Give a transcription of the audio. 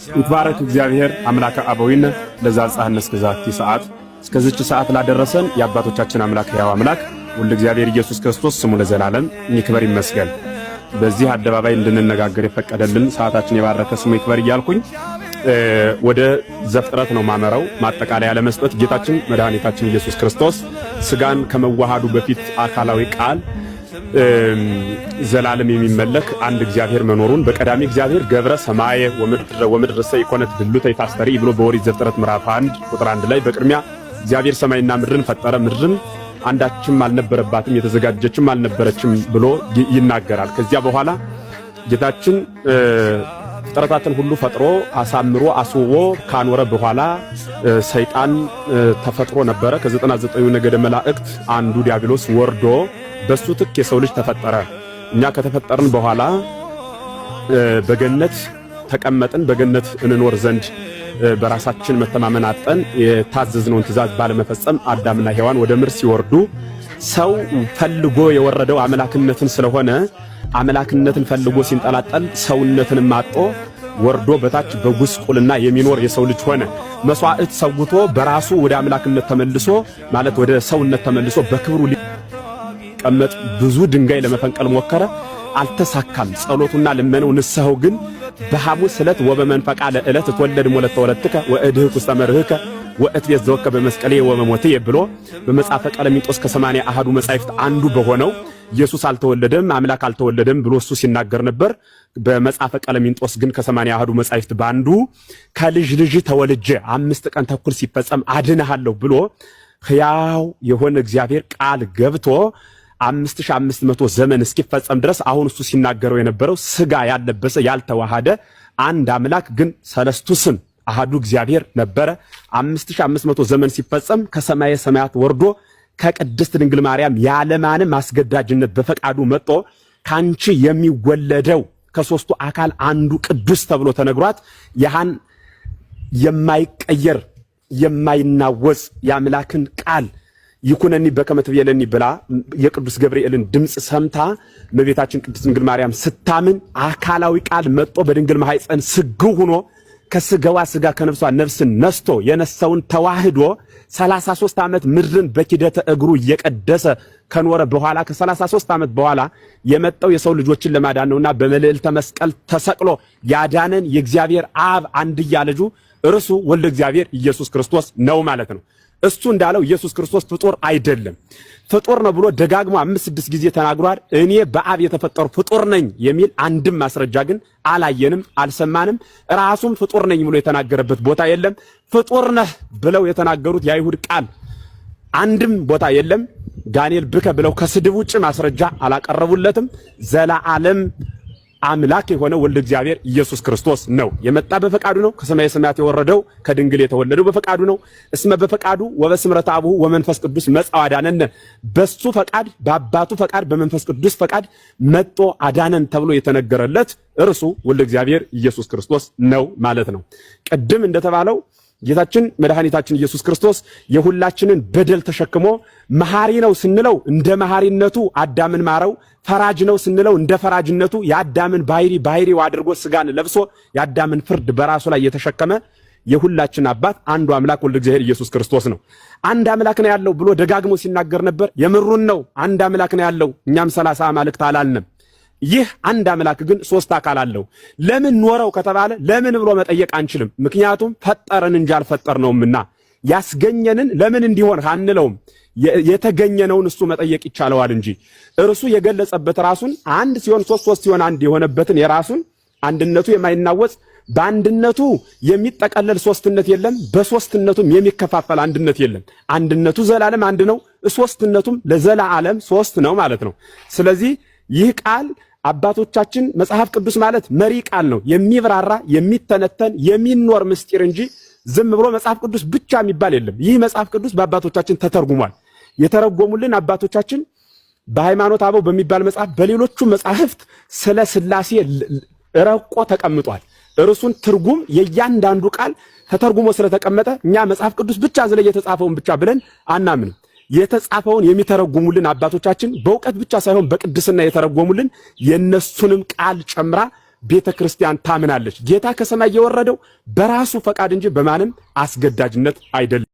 ይትባረክ እግዚአብሔር አምላከ አበዊነ ለዛልጻህነ እስከዛቲ ሰዓት እስከዚች ሰዓት ላደረሰን የአባቶቻችን አምላክ ያው አምላክ ወልደ እግዚአብሔር ኢየሱስ ክርስቶስ ስሙ ለዘላለም ይክበር ይመስገን። በዚህ አደባባይ እንድንነጋገር የፈቀደልን ሰዓታችን የባረከ ስሙ ይክበር እያልኩኝ ወደ ዘፍጥረት ነው ማመራው። ማጠቃለያ ለመስጠት ጌታችን መድኃኒታችን ኢየሱስ ክርስቶስ ስጋን ከመዋሃዱ በፊት አካላዊ ቃል ዘላለም የሚመለክ አንድ እግዚአብሔር መኖሩን በቀዳሚ እግዚአብሔር ገብረ ሰማየ ወምድር ሰይኮነት ድሉተ ይታስተሪ ብሎ በኦሪት ዘፍጥረት ምዕራፍ 1 ቁጥር 1 ላይ በቅድሚያ እግዚአብሔር ሰማይና ምድርን ፈጠረ፣ ምድርን አንዳችም አልነበረባትም የተዘጋጀችም አልነበረችም ብሎ ይናገራል። ከዚያ በኋላ ጌታችን ፍጥረታትን ሁሉ ፈጥሮ አሳምሮ አስውቦ ካኖረ በኋላ ሰይጣን ተፈጥሮ ነበረ። ከ99 ነገደ መላእክት አንዱ ዲያብሎስ ወርዶ በሱ ትክ የሰው ልጅ ተፈጠረ። እኛ ከተፈጠርን በኋላ በገነት ተቀመጥን። በገነት እንኖር ዘንድ በራሳችን መተማመን አጠን የታዘዝነውን ትእዛዝ ባለመፈጸም አዳምና ሔዋን ወደ ምድር ሲወርዱ ሰው ፈልጎ የወረደው አምላክነትን ስለሆነ አምላክነትን ፈልጎ ሲንጠላጠል ሰውነትን ማጦ ወርዶ በታች በጉስቁልና የሚኖር የሰው ልጅ ሆነ። መስዋዕት ሰውቶ በራሱ ወደ አምላክነት ተመልሶ ማለት ወደ ሰውነት ተመልሶ በክብሩ ሊቀመጥ ብዙ ድንጋይ ለመፈንቀል ሞከረ፣ አልተሳካም። ጸሎቱና ልመናው ንስሐው ግን በሐሙስ ዕለት ወበመንፈቃ ለዕለት ተወለድ ሞለት ተወለድከ ወእድህኩ ሰመርህከ ወእትቤት ዘወከ በመስቀሌ ወበሞትየ ብሎ በመጽሐፈ ቀለሚንጦስ ከ80 አሐዱ መጻሕፍት አንዱ በሆነው ኢየሱስ አልተወለደም አምላክ አልተወለደም ብሎ እሱ ሲናገር ነበር። በመጽሐፈ ቀለሚንጦስ ግን ከ80 አሐዱ መጻሕፍት ባንዱ ከልጅ ልጅ ተወልጄ 5 ቀን ተኩል ሲፈጸም አድነሃለሁ ብሎ ሕያው የሆነ እግዚአብሔር ቃል ገብቶ 5500 ዘመን እስኪፈጸም ድረስ አሁን እሱ ሲናገረው የነበረው ስጋ ያለበሰ ያልተዋሃደ አንድ አምላክ ግን ሰለስቱ ስም አሐዱ እግዚአብሔር ነበረ። 5500 ዘመን ሲፈጸም ከሰማየ ሰማያት ወርዶ ከቅድስት ድንግል ማርያም ያለማንም አስገዳጅነት በፈቃዱ መጥቶ ካንቺ የሚወለደው ከሶስቱ አካል አንዱ ቅዱስ ተብሎ ተነግሯት ያሃን የማይቀየር የማይናወጽ የአምላክን ቃል ይኩነኒ በከመ ትቤለኒ ብላ የቅዱስ ገብርኤልን ድምጽ ሰምታ እመቤታችን ቅድስት ድንግል ማርያም ስታምን አካላዊ ቃል መጥቶ በድንግል ማኅፀን ስግው ሆኖ ከስጋዋ ስጋ ከነፍሷ ነፍስን ነስቶ የነሳውን ተዋህዶ 33 ዓመት ምድርን በኪደተ እግሩ እየቀደሰ ከኖረ በኋላ ከ33 ዓመት በኋላ የመጣው የሰው ልጆችን ለማዳን ነውና በመልዕልተ መስቀል ተሰቅሎ ያዳነን የእግዚአብሔር አብ አንድያ ልጁ እርሱ ወልደ እግዚአብሔር ኢየሱስ ክርስቶስ ነው ማለት ነው። እሱ እንዳለው ኢየሱስ ክርስቶስ ፍጡር አይደለም። ፍጡር ነው ብሎ ደጋግሞ 5-6 ጊዜ ተናግሯል። እኔ በአብ የተፈጠሩ ፍጡር ነኝ የሚል አንድም ማስረጃ ግን አላየንም፣ አልሰማንም። ራሱም ፍጡር ነኝ ብሎ የተናገረበት ቦታ የለም። ፍጡር ነህ ብለው የተናገሩት የአይሁድ ቃል አንድም ቦታ የለም። ጋኔል ብከ ብለው ከስድብ ውጭ ማስረጃ አላቀረቡለትም። ዘላለም አምላክ የሆነ ወልደ እግዚአብሔር ኢየሱስ ክርስቶስ ነው። የመጣ በፈቃዱ ነው። ከሰማየ ሰማያት የወረደው ከድንግል የተወለደው በፈቃዱ ነው። እስመ በፈቃዱ ወበስምረተ አቡሁ ወመንፈስ ቅዱስ መጽአ አዳነነ። በሱ ፈቃድ በአባቱ ፈቃድ በመንፈስ ቅዱስ ፈቃድ መጥቶ አዳነን ተብሎ የተነገረለት እርሱ ወልደ እግዚአብሔር ኢየሱስ ክርስቶስ ነው ማለት ነው። ቅድም እንደተባለው ጌታችን መድኃኒታችን ኢየሱስ ክርስቶስ የሁላችንን በደል ተሸክሞ መሐሪ ነው ስንለው እንደ መሐሪነቱ አዳምን ማረው፣ ፈራጅ ነው ስንለው እንደ ፈራጅነቱ የአዳምን ባህሪው አድርጎ ስጋን ለብሶ የአዳምን ፍርድ በራሱ ላይ የተሸከመ የሁላችን አባት አንዱ አምላክ ወልደ እግዚአብሔር ኢየሱስ ክርስቶስ ነው። አንድ አምላክ ነው ያለው ብሎ ደጋግሞ ሲናገር ነበር። የምሩን ነው። አንድ አምላክ ነው ያለው። እኛም 30 አማልክት አላልንም። ይህ አንድ አምላክ ግን 3 አካል አለው። ለምን ኖረው ከተባለ ለምን ብሎ መጠየቅ አንችልም። ምክንያቱም ፈጠረን እንጂ አልፈጠርነውምና ያስገኘንን ለምን እንዲሆን አንለውም። የተገኘነውን እሱ መጠየቅ ይቻለዋል እንጂ እርሱ የገለጸበት ራሱን አንድ ሲሆን 3 ሲሆን አንድ የሆነበትን የራሱን አንድነቱ የማይናወጽ በአንድነቱ የሚጠቀለል ሶስትነት የለም፣ በሶስትነቱም የሚከፋፈል አንድነት የለም። አንድነቱ ዘላለም አንድ ነው፣ ሶስትነቱም ለዘላለም 3 ነው ማለት ነው። ስለዚህ ይህ ቃል አባቶቻችን መጽሐፍ ቅዱስ ማለት መሪ ቃል ነው። የሚብራራ የሚተነተን የሚኖር ምስጢር እንጂ ዝም ብሎ መጽሐፍ ቅዱስ ብቻ የሚባል የለም። ይህ መጽሐፍ ቅዱስ በአባቶቻችን ተተርጉሟል። የተረጎሙልን አባቶቻችን በሃይማኖት አበው በሚባል መጽሐፍ በሌሎቹ መጽሐፍት ስለ ሥላሴ ረቆ ተቀምጧል። እርሱን ትርጉም የእያንዳንዱ ቃል ተተርጉሞ ስለተቀመጠ እኛ መጽሐፍ ቅዱስ ብቻ ዝለ የተጻፈውን ብቻ ብለን አናምንም። የተጻፈውን የሚተረጉሙልን አባቶቻችን በእውቀት ብቻ ሳይሆን በቅድስና የተረጎሙልን የነሱንም ቃል ጨምራ ቤተክርስቲያን ታምናለች። ጌታ ከሰማይ የወረደው በራሱ ፈቃድ እንጂ በማንም አስገዳጅነት አይደለም።